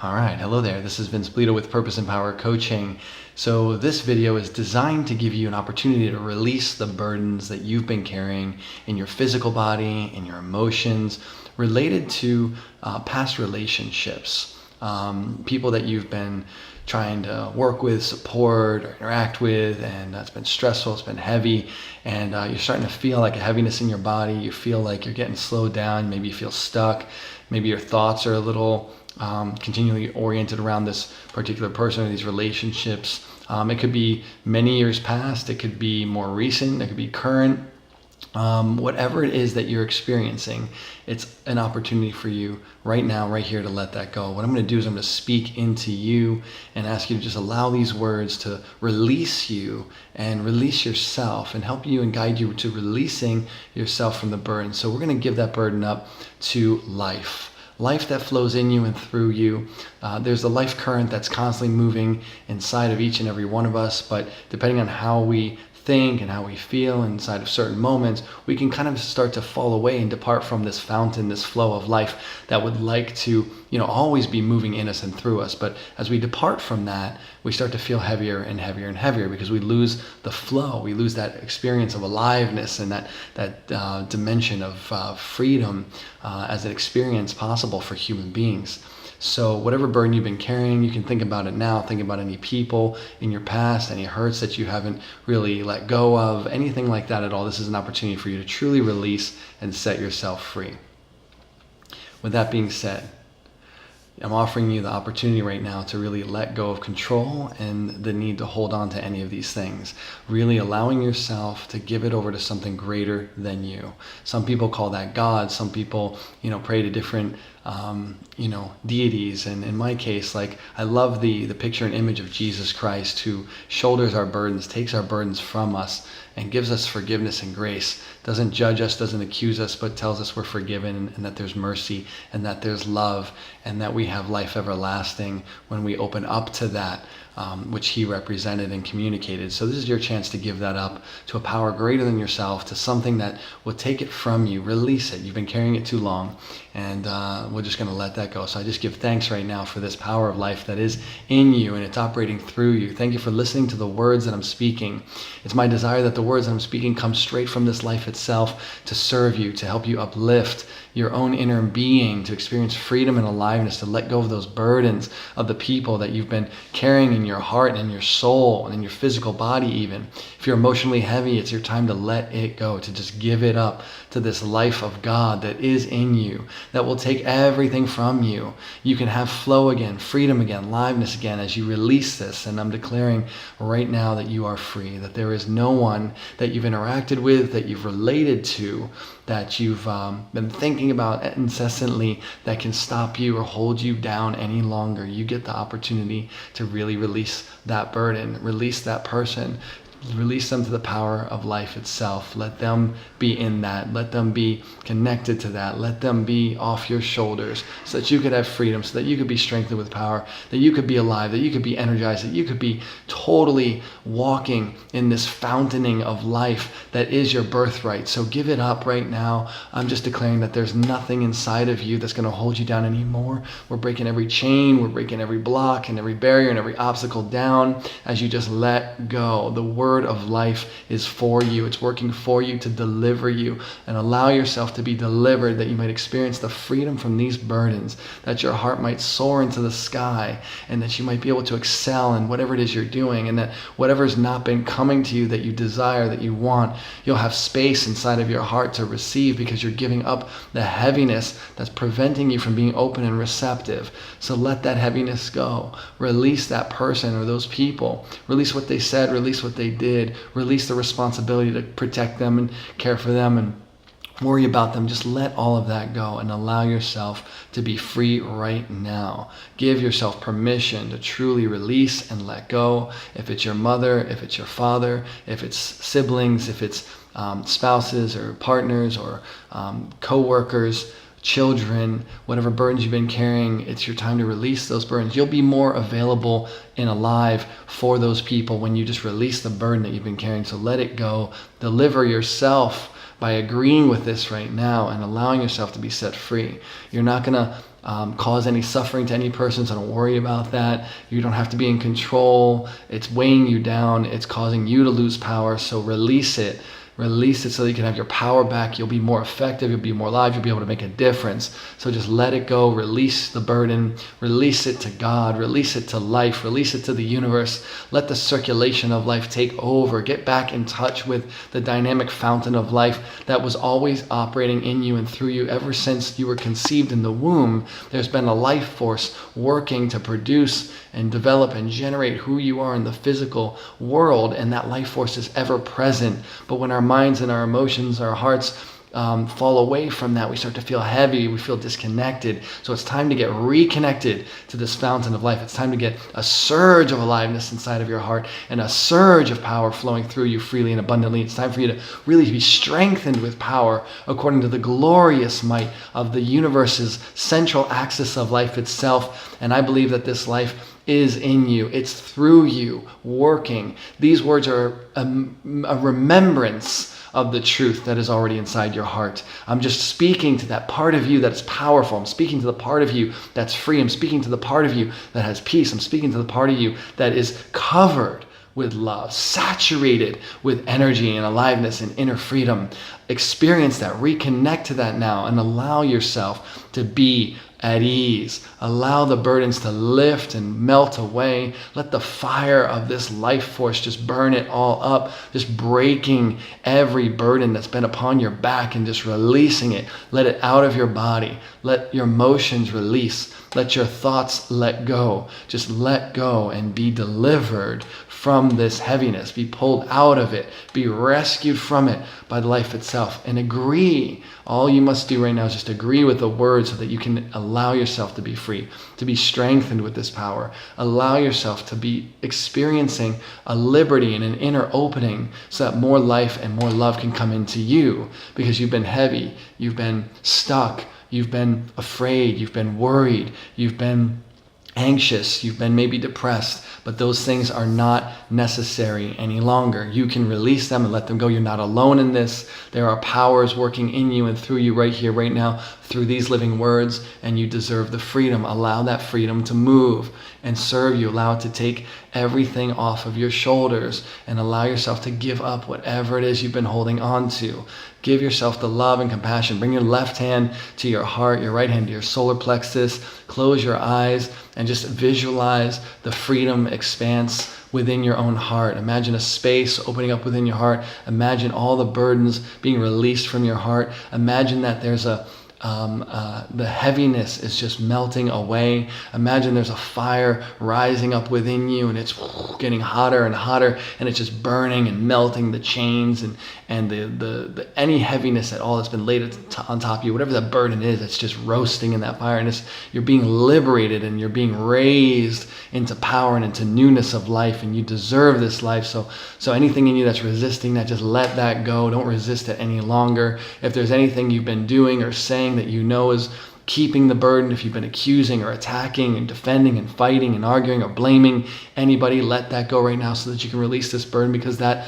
All right, hello there. This is Bellitto with Purpose and Power Coaching. So this video is designed to give you an opportunity to release the burdens that you've been carrying in your physical body, in your emotions, related to past relationships. People that you've been trying to work with, support, or interact with, and it's been stressful, it's been heavy, and you're starting to feel like a heaviness in your body. You feel like you're getting slowed down, maybe you feel stuck, maybe your thoughts are a little continually oriented around this particular person or these relationships. It could be many years past, it could be more recent, it could be current. Whatever it is that you're experiencing, it's an opportunity for you right now, right here, to let that go. What I'm going to do is I'm going to speak into you and ask you to just allow these words to release you and release yourself and help you and guide you to releasing yourself from the burden. So we're going to give that burden up to life that flows in you and through you. There's a life current that's constantly moving inside of each and every one of us, but depending on how we think and how we feel inside of certain moments, we can kind of start to fall away and depart from this fountain, this flow of life that would like to, always be moving in us and through us. But as we depart from that, we start to feel heavier and heavier and heavier because we lose the flow. We lose that experience of aliveness and that dimension of freedom as an experience possible for human beings. So whatever burden you've been carrying, you can think about it now. Think about any people in your past, any hurts that you haven't really let go of, anything like that at all. This is an opportunity for you to truly release and set yourself free. With that being said, I'm offering you the opportunity right now to really let go of control and the need to hold on to any of these things. Really allowing yourself to give it over to something greater than you. Some people call that God. Some people, pray to different, deities. And in my case, I love the picture and image of Jesus Christ, who shoulders our burdens, takes our burdens from us, and gives us forgiveness and grace. Doesn't judge us, doesn't accuse us, but tells us we're forgiven and that there's mercy and that there's love and that we have life everlasting when we open up to that which he represented and communicated. So this is your chance to give that up to a power greater than yourself, to something that will take it from you, release it. You've been carrying it too long, and we're just going to let that go. So I just give thanks right now for this power of life that is in you and it's operating through you. Thank you for listening to the words that I'm speaking. It's my desire that the words that I'm speaking come straight from this life itself to serve you, to help you uplift your own inner being, to experience freedom and aliveness, to let go of those burdens of the people that you've been carrying in your heart and in your soul and in your physical body even. If you're emotionally heavy, it's your time to let it go, to just give it up to this life of God that is in you, that will take everything from you. You can have flow again, freedom again, liveness again as you release this. And I'm declaring right now that you are free, that there is no one that you've interacted with, that you've related to, that you've been thinking about incessantly that can stop you or hold you down any longer. You get the opportunity to really release that burden, release that person, release them to the power of life itself. Let them be in that. Let them be connected to that. Let them be off your shoulders so that you could have freedom, so that you could be strengthened with power, that you could be alive, that you could be energized, that you could be totally walking in this fountaining of life that is your birthright. So give it up right now. I'm just declaring that there's nothing inside of you that's going to hold you down anymore. We're breaking every chain, we're breaking every block and every barrier and every obstacle down as you just let go. The word of life is for you. It's working for you to deliver you, and allow yourself to be delivered, that you might experience the freedom from these burdens, that your heart might soar into the sky, and that you might be able to excel in whatever it is you're doing, and that whatever's not been coming to you that you desire, that you want, you'll have space inside of your heart to receive, because you're giving up the heaviness that's preventing you from being open and receptive. So let that heaviness go. Release that person or those people. Release what they said, release what they did, release the responsibility to protect them and care for them and worry about them. Just let all of that go and allow yourself to be free right now. Give yourself permission to truly release and let go. If it's your mother, if it's your father, if it's siblings, if it's spouses or partners or co-workers, children, whatever burdens you've been carrying, it's your time to release those burdens. You'll be more available and alive for those people when you just release the burden that you've been carrying. So let it go. Deliver yourself by agreeing with this right now and allowing yourself to be set free. You're not going to cause any suffering to any person, so don't worry about that. You don't have to be in control. It's weighing you down. It's causing you to lose power, so release it. Release it so that you can have your power back. You'll be more effective. You'll be more alive. You'll be able to make a difference. So just let it go. Release the burden. Release it to God. Release it to life. Release it to the universe. Let the circulation of life take over. Get back in touch with the dynamic fountain of life that was always operating in you and through you ever since you were conceived in the womb. There's been a life force working to produce and develop and generate who you are in the physical world, and that life force is ever present. But when our minds and our emotions, our hearts fall away from that, we start to feel heavy, we feel disconnected. So it's time to get reconnected to this fountain of life. It's time to get a surge of aliveness inside of your heart and a surge of power flowing through you freely and abundantly. It's time for you to really be strengthened with power according to the glorious might of the universe's central axis of life itself. And I believe that this life is in you. It's through you working. These words are a remembrance of the truth that is already inside your heart. I'm just speaking to that part of you that is powerful. I'm speaking to the part of you that's free. I'm speaking to the part of you that has peace. I'm speaking to the part of you that is covered with love, saturated with energy and aliveness and inner freedom. Experience that, reconnect to that now, and allow yourself to be at ease. Allow the burdens to lift and melt away. Let the fire of this life force just burn it all up, just breaking every burden that's been upon your back and just releasing it. Let it out of your body. Let your emotions release. Let your thoughts let go. Just let go and be delivered from this heaviness. Be pulled out of it. Be rescued from it by the life itself. And agree. All you must do right now is just agree with the words so that you can allow yourself to be free, to be strengthened with this power. Allow yourself to be experiencing a liberty and an inner opening so that more life and more love can come into you, because you've been heavy, you've been stuck, you've been afraid, you've been worried, you've been anxious, you've been maybe depressed, but those things are not necessary any longer. You can release them and let them go. You're not alone in this. There are powers working in you and through you right here, right now, through these living words, and you deserve the freedom. Allow that freedom to move and serve you. Allow it to take everything off of your shoulders and allow yourself to give up whatever it is you've been holding on to. Give yourself the love and compassion. Bring your left hand to your heart, your right hand to your solar plexus. Close your eyes and just visualize the freedom expanse within your own heart. Imagine a space opening up within your heart. Imagine all the burdens being released from your heart. Imagine that there's the heaviness is just melting away. Imagine there's a fire rising up within you, and it's getting hotter and hotter, and it's just burning and melting the chains and the any heaviness at all that's been laid on top of you, whatever that burden is, it's just roasting in that fire, and you're being liberated and you're being raised into power and into newness of life, and you deserve this life. So anything in you that's resisting that, just let that go. Don't resist it any longer. If there's anything you've been doing or saying that you know is keeping the burden, if you've been accusing or attacking and defending and fighting and arguing or blaming anybody, let that go right now so that you can release this burden, because that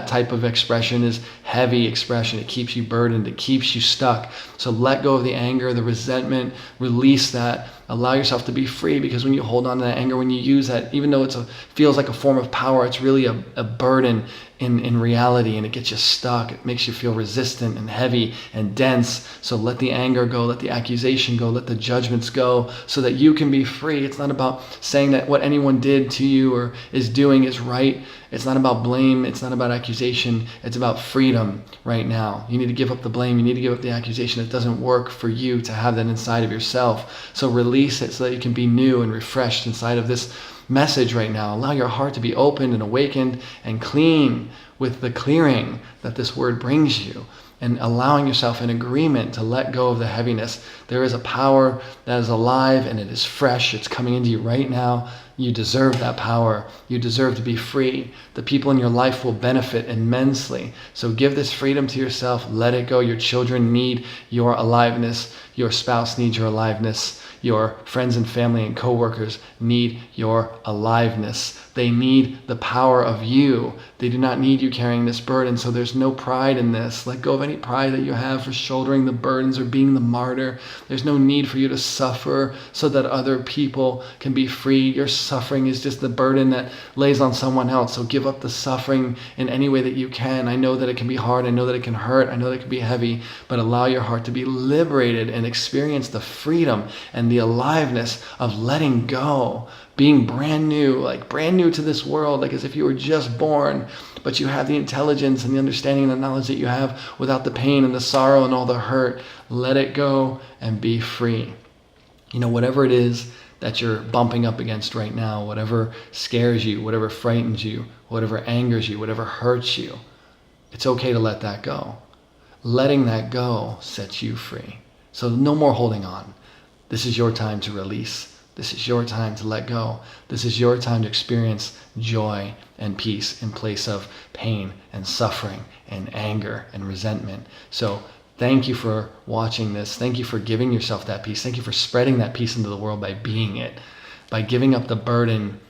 type of expression is heavy expression. It keeps you burdened. It keeps you stuck. So let go of the anger, the resentment, release that. Allow yourself to be free, because when you hold on to that anger, when you use that, even though it feels like a form of power, it's really a burden in reality, and it gets you stuck. It makes you feel resistant and heavy and dense. So let the anger go, let the accusation go, let the judgments go, so that you can be free. It's not about saying that what anyone did to you or is doing is right. It's not about blame. It's not about accusation. It's about freedom right now. You need to give up the blame. You need to give up the accusation. It doesn't work for you to have that inside of yourself. So release it so that you can be new and refreshed inside of this message right now. Allow your heart to be opened and awakened and clean with the clearing that this word brings you, and allowing yourself in agreement to let go of the heaviness. There is a power that is alive and it is fresh. It's coming into you right now. You deserve that power. You deserve to be free. The people in your life will benefit immensely. So give this freedom to yourself. Let it go. Your children need your aliveness. Your spouse needs your aliveness. Your friends and family and coworkers need your aliveness. They need the power of you. They do not need you carrying this burden. So there's no pride in this. Let go of any pride that you have for shouldering the burdens or being the martyr. There's no need for you to suffer so that other people can be free. Your suffering is just the burden that lays on someone else. So give up the suffering in any way that you can. I know that it can be hard. I know that it can hurt. I know that it can be heavy. But allow your heart to be liberated and experience the freedom and the aliveness of letting go. Being brand new, like brand new to this world, like as if you were just born, but you have the intelligence and the understanding and the knowledge that you have without the pain and the sorrow and all the hurt. Let it go and be free. You know, whatever it is that you're bumping up against right now, whatever scares you, whatever frightens you, whatever angers you, whatever hurts you, it's okay to let that go. Letting that go sets you free. So no more holding on. This is your time to release. This is your time to let go. This is your time to experience joy and peace in place of pain and suffering and anger and resentment. So thank you for watching this. Thank you for giving yourself that peace. Thank you for spreading that peace into the world by being it, by giving up the burden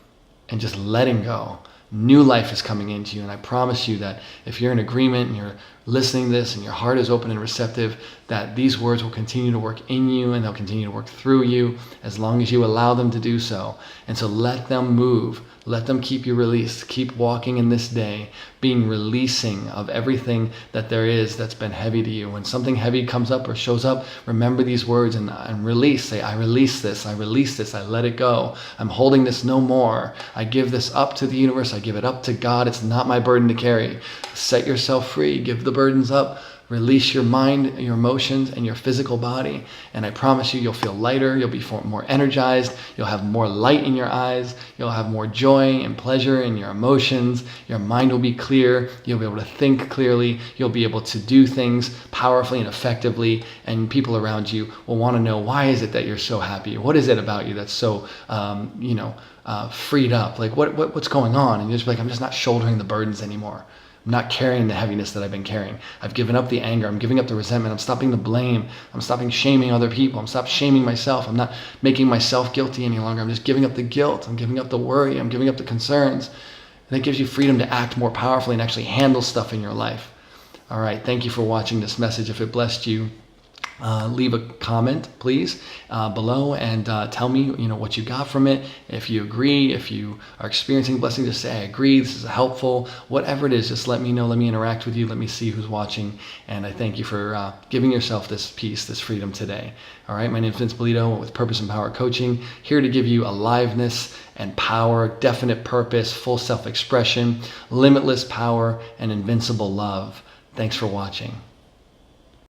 and just letting go. New life is coming into you, and I promise you that if you're in agreement and you're listening to this and your heart is open and receptive, that these words will continue to work in you and they'll continue to work through you as long as you allow them to do so. And so let them move. Let them keep you released. Keep walking in this day, being releasing of everything that there is that's been heavy to you. When something heavy comes up or shows up, remember these words and release. Say, I release this. I release this. I let it go. I'm holding this no more. I give this up to the universe. I give it up to God. It's not my burden to carry. Set yourself free. Give the burdens up. Release your mind, your emotions, and your physical body. And I promise you, you'll feel lighter. You'll be more energized. You'll have more light in your eyes. You'll have more joy and pleasure in your emotions. Your mind will be clear. You'll be able to think clearly. You'll be able to do things powerfully and effectively. And people around you will want to know, why is it that you're so happy? What is it about you that's so, freed up? Like what's going on? And you're just like, I'm just not shouldering the burdens anymore. I'm not carrying the heaviness that I've been carrying. I've given up the anger. I'm giving up the resentment. I'm stopping the blame. I'm stopping shaming other people. I'm stopping shaming myself. I'm not making myself guilty any longer. I'm just giving up the guilt. I'm giving up the worry. I'm giving up the concerns. And it gives you freedom to act more powerfully and actually handle stuff in your life. All right. Thank you for watching this message. If it blessed you, leave a comment, please, below and tell me, what you got from it. If you agree, if you are experiencing blessing, just say, I agree, this is helpful. Whatever it is, just let me know. Let me interact with you. Let me see who's watching. And I thank you for giving yourself this peace, this freedom today. All right, my name is Bellitto with Purpose and Power Coaching, here to give you aliveness and power, definite purpose, full self-expression, limitless power, and invincible love. Thanks for watching.